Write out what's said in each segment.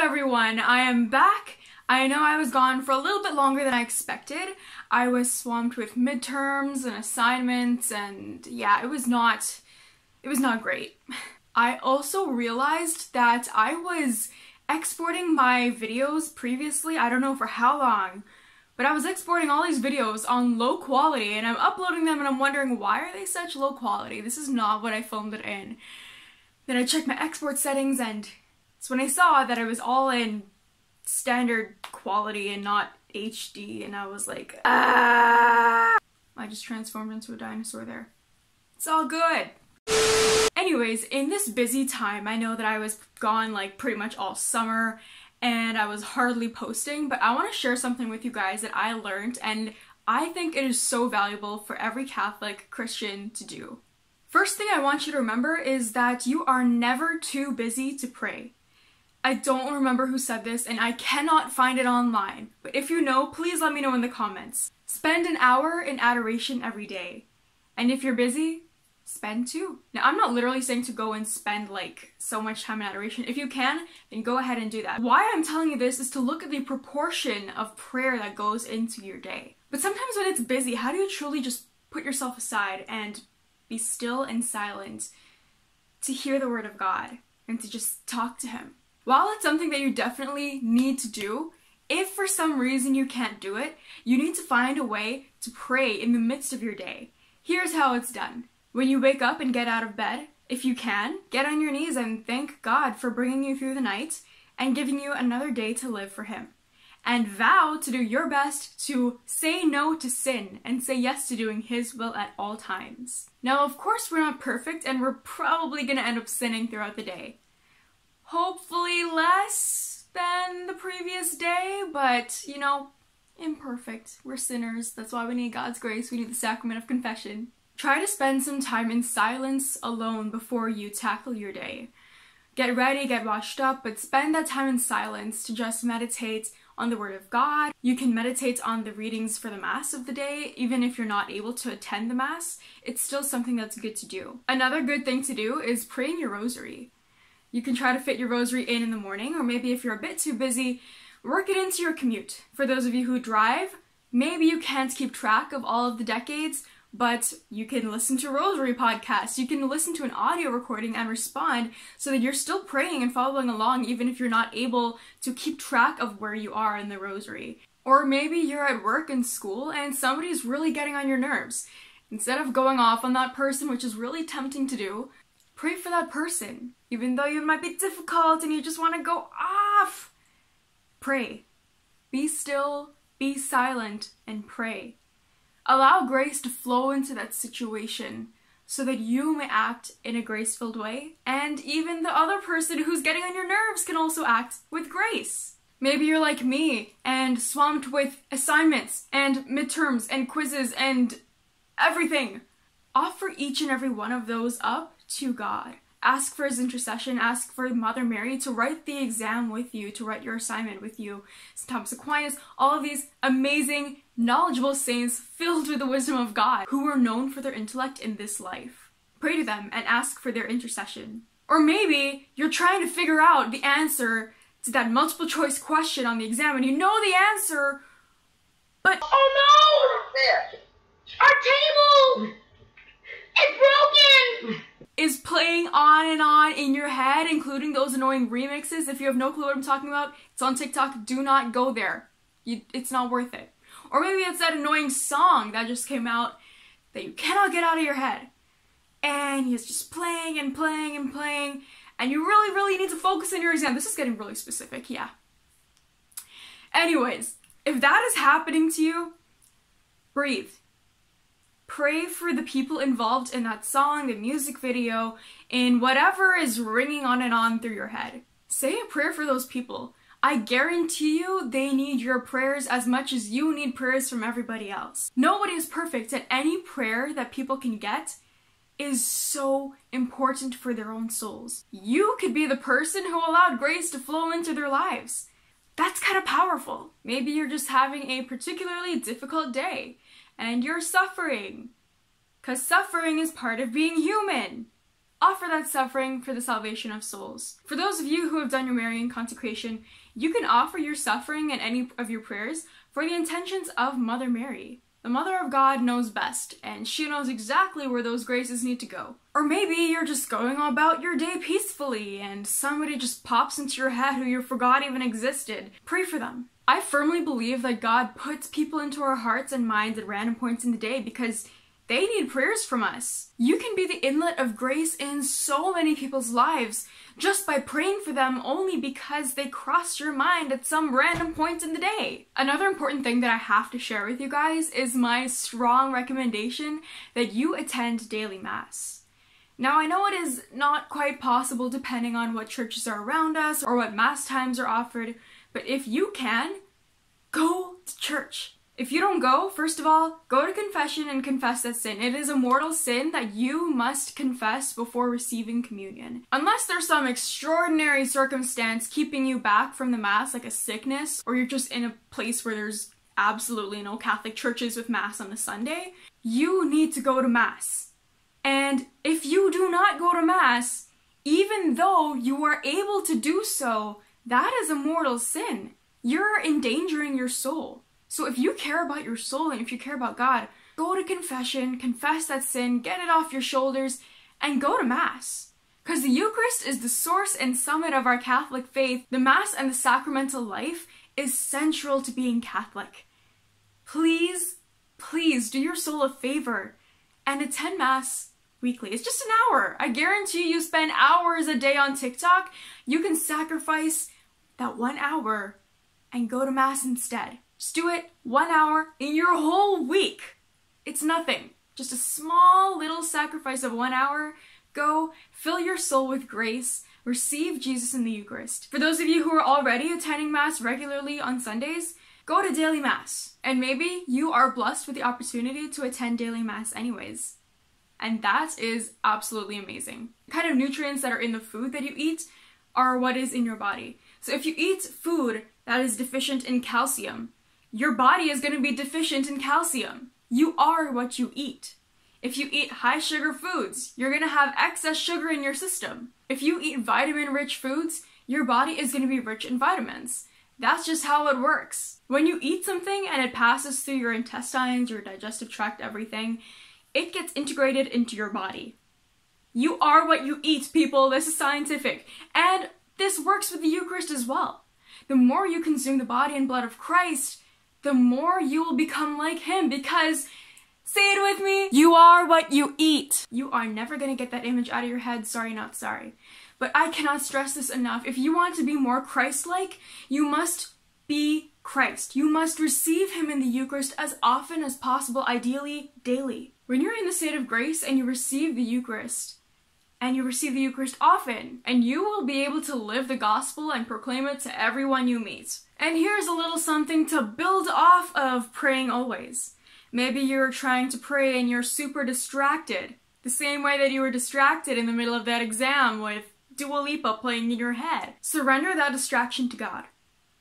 everyone, I am back. I know I was gone for a little bit longer than I expected. I was swamped with midterms and assignments and yeah, it was not great. I also realized that I was exporting my videos previously, I don't know for how long, but I was exporting all these videos on low quality and I'm uploading them and I'm wondering, why are they such low quality? This is not what I filmed it in. Then I checked my export settings and it's when I saw that it was all in standard quality and not HD, and I was like, ah! I just transformed into a dinosaur there. It's all good. Anyways, in this busy time, I know that I was gone like pretty much all summer and I was hardly posting, but I want to share something with you guys that I learned and I think it is so valuable for every Catholic Christian to do. First thing I want you to remember is that you are never too busy to pray. I don't remember who said this and I cannot find it online, but if you know, please let me know in the comments. Spend an hour in adoration every day. And if you're busy, spend 2. Now, I'm not literally saying to go and spend like so much time in adoration. If you can, then go ahead and do that. Why I'm telling you this is to look at the proportion of prayer that goes into your day. But sometimes when it's busy, how do you truly just put yourself aside and be still and silent to hear the word of God and to just talk to him? While it's something that you definitely need to do, if for some reason you can't do it, you need to find a way to pray in the midst of your day. Here's how it's done. When you wake up and get out of bed, if you can, get on your knees and thank God for bringing you through the night and giving you another day to live for him. And vow to do your best to say no to sin and say yes to doing his will at all times. Now, of course, we're not perfect and we're probably gonna end up sinning throughout the day. Hopefully less than the previous day, but, you know, imperfect. We're sinners. That's why we need God's grace. We need the sacrament of confession. Try to spend some time in silence alone before you tackle your day. Get ready, get washed up, but spend that time in silence to just meditate on the Word of God. You can meditate on the readings for the Mass of the day. Even if you're not able to attend the Mass, it's still something that's good to do. Another good thing to do is praying your rosary. You can try to fit your rosary in the morning, or maybe if you're a bit too busy, work it into your commute. For those of you who drive, maybe you can't keep track of all of the decades, but you can listen to a rosary podcast. You can listen to an audio recording and respond so that you're still praying and following along even if you're not able to keep track of where you are in the rosary. Or maybe you're at work and school and somebody's really getting on your nerves. Instead of going off on that person, which is really tempting to do, pray for that person. Even though it might be difficult and you just want to go off, pray. Be still, be silent, and pray. Allow grace to flow into that situation so that you may act in a grace-filled way, and even the other person who's getting on your nerves can also act with grace. Maybe you're like me and swamped with assignments and midterms and quizzes and everything. Offer each and every one of those up to God. Ask for his intercession, ask for Mother Mary to write the exam with you, to write your assignment with you. St. Thomas Aquinas, all of these amazing, knowledgeable saints filled with the wisdom of God who were known for their intellect in this life. Pray to them and ask for their intercession. Or maybe you're trying to figure out the answer to that multiple choice question on the exam and you know the answer, but oh no! Our table! It's broken! Is playing on and on in your head, including those annoying remixes. If you have no clue what I'm talking about, it's on TikTok. Do not go there. It's not worth it. Or maybe it's that annoying song that just came out that you cannot get out of your head. And it's just playing and playing and playing, and you really, really need to focus in your exam. This is getting really specific, yeah. Anyways, if that is happening to you, breathe. Pray for the people involved in that song, the music video, in whatever is ringing on and on through your head. Say a prayer for those people. I guarantee you they need your prayers as much as you need prayers from everybody else. Nobody is perfect, and any prayer that people can get is so important for their own souls. You could be the person who allowed grace to flow into their lives. That's kind of powerful. Maybe you're just having a particularly difficult day and you're suffering, because suffering is part of being human. offer that suffering for the salvation of souls. For those of you who have done your Marian consecration, you can offer your suffering and any of your prayers for the intentions of Mother Mary. The Mother of God knows best, and she knows exactly where those graces need to go. Or maybe you're just going about your day peacefully, and somebody just pops into your head who you forgot even existed. Pray for them. I firmly believe that God puts people into our hearts and minds at random points in the day because they need prayers from us. You can be the inlet of grace in so many people's lives just by praying for them only because they crossed your mind at some random point in the day. Another important thing that I have to share with you guys is my strong recommendation that you attend daily Mass. Now, I know it is not quite possible depending on what churches are around us or what Mass times are offered, but if you can, go to church. If you don't go, first of all, go to confession and confess that sin. It is a mortal sin that you must confess before receiving communion. Unless there's some extraordinary circumstance keeping you back from the Mass, like a sickness, or you're just in a place where there's absolutely no Catholic churches with Mass on a Sunday, you need to go to Mass. And if you do not go to Mass, even though you are able to do so, that is a mortal sin. You're endangering your soul. So if you care about your soul and if you care about God, go to confession, confess that sin, get it off your shoulders, and go to Mass. Because the Eucharist is the source and summit of our Catholic faith. The Mass and the sacramental life is central to being Catholic. Please, please do your soul a favor and attend Mass weekly. It's just an hour. I guarantee you spend hours a day on TikTok. You can sacrifice that 1 hour and go to Mass instead. Just do it 1 hour in your whole week. It's nothing. Just a small little sacrifice of 1 hour. Go, fill your soul with grace, receive Jesus in the Eucharist. For those of you who are already attending Mass regularly on Sundays, go to daily Mass. And maybe you are blessed with the opportunity to attend daily Mass anyways. And that is absolutely amazing. The kind of nutrients that are in the food that you eat are what is in your body. So if you eat food that is deficient in calcium, your body is going to be deficient in calcium. You are what you eat. If you eat high sugar foods, you're going to have excess sugar in your system. If you eat vitamin-rich foods, your body is going to be rich in vitamins. That's just how it works. When you eat something and it passes through your intestines, your digestive tract, everything, it gets integrated into your body. You are what you eat, people. This is scientific. And this works with the Eucharist as well. The more you consume the body and blood of Christ, the more you will become like him because, say it with me, you are what you eat. You are never going to get that image out of your head, sorry not sorry. But I cannot stress this enough. If you want to be more Christ-like, you must be Christ. You must receive him in the Eucharist as often as possible, ideally daily. When you're in the state of grace and you receive the Eucharist often, and you will be able to live the gospel and proclaim it to everyone you meet. And here's a little something to build off of praying always. Maybe you're trying to pray and you're super distracted, the same way that you were distracted in the middle of that exam with Dua Lipa playing in your head. Surrender that distraction to God.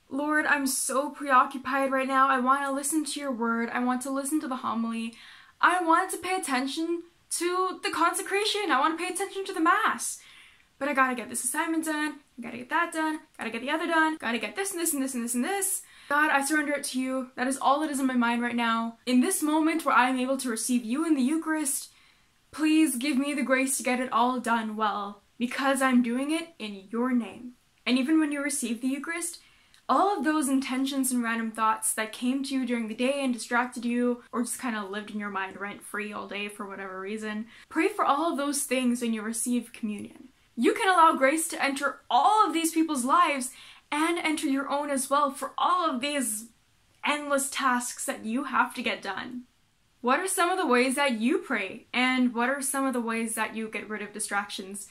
Lord, I'm so preoccupied right now. I want to listen to your word. I want to listen to the homily. I want to pay attention to the consecration. I want to pay attention to the Mass. But I gotta get this assignment done, I gotta get that done, gotta get the other done, gotta get this and this and this and this and this. God, I surrender it to you. That is all that is in my mind right now. In this moment where I am able to receive you in the Eucharist, please give me the grace to get it all done well, because I'm doing it in your name. And even when you receive the Eucharist, all of those intentions and random thoughts that came to you during the day and distracted you, or just kind of lived in your mind rent-free all day for whatever reason, pray for all of those things when you receive communion. You can allow grace to enter all of these people's lives and enter your own as well for all of these endless tasks that you have to get done. What are some of the ways that you pray? And what are some of the ways that you get rid of distractions?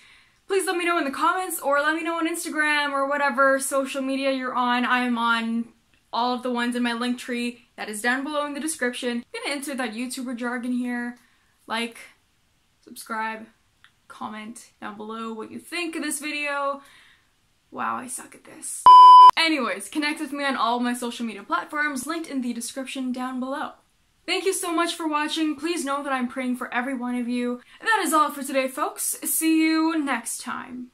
Please let me know in the comments, or let me know on Instagram or whatever social media you're on. I am on all of the ones in my link tree that is down below in the description. I'm gonna enter that YouTuber jargon here. Like, subscribe, comment down below what you think of this video. Wow, I suck at this. Anyways, connect with me on all of my social media platforms linked in the description down below. Thank you so much for watching. Please know that I'm praying for every one of you. And that is all for today, folks. See you next time.